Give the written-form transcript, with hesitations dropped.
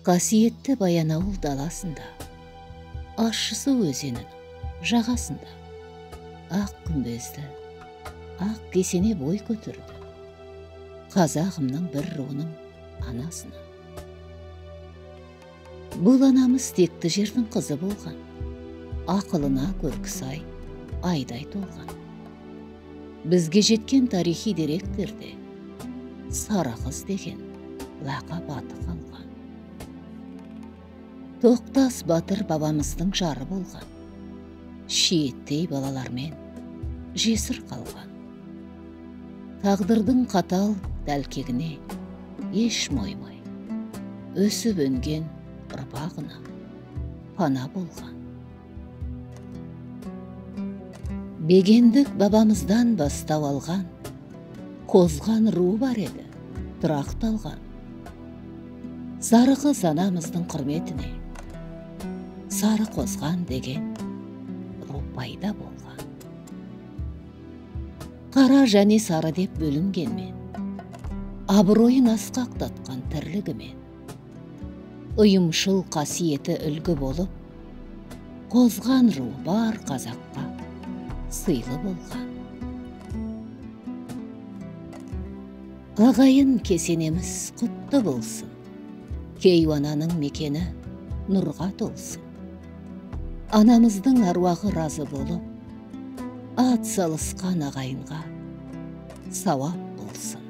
Қасиетті Баянауыл даласында, ащысу өзенінің жағасында, ақ күмбезді, ақ кесене бой көтерді. Қазағымның бір руының анасына. Бұл анамыз текті жердің қызы болған, ақылына көркі сай, айдай толған. Бізге жеткен тарихи деректерде Сары қыз деген лақап аты қалған. Тоқтас батыр бабамыздың жары болған, шиеттей балалармен жесір қалған. Тағдырдың қатал дәлкегіне еш мойымай, өсіп өнген ұрпағына пана болған. Бегендік бабамыздан бастау алған, қозған ру бар еді, тұрақталған. Сары қыз анамыздың құрметіне Сары қозған деген ру пайда болған. Қара және сары деп бөлінгенмен, абыройын асқақтатқан тірлігімен, ұйымшыл қасиеті үлгі болып, қозған ру бар қазаққа сыйлы болған. Ағайын кесенеміз құтты болсын, кейуананың мекені нұрға толсын. Анамыздың аруағы разы болып, ат салысқан ағайынға сауап болсын.